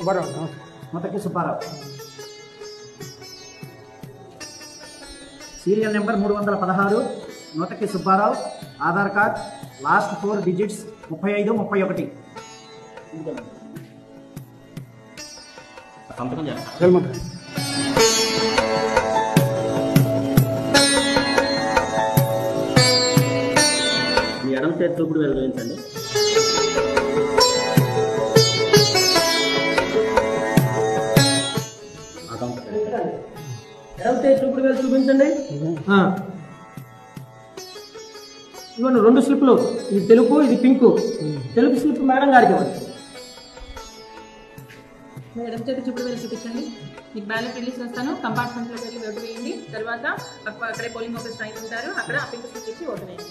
Subbarao. Nuthakki Subbarao. Serial number 316 Nuthakki Subbarao. Aadhaar card last 4 digits 3531. మీ ఎడమ చేతి చూపుడు వేలు చూపించండి. ఎడమ చేతి చూపుడు వేలు చూపించండి. ఇవ్వండి 2 స్లిప్లు, ఇది తెలుపు ఇది పింక్. తెలుపు స్లిప్ మేడం గారికి ఇవ్వండి. ఎడమ చేతి చూపుడు వేలు చూపించండి. మీకు బ్యాలెట్ రిలీజ్ చేస్తాను. కంపార్ట్మెంట్లోకి వెళ్ళి ఓటు వేయండి. తర్వాత అక్కడే పోలింగ్ ఆఫీస్ టైం ఉంటారు, అక్కడ ఆ పింక్ స్లిప్ ఇచ్చి ఓటు వేయండి.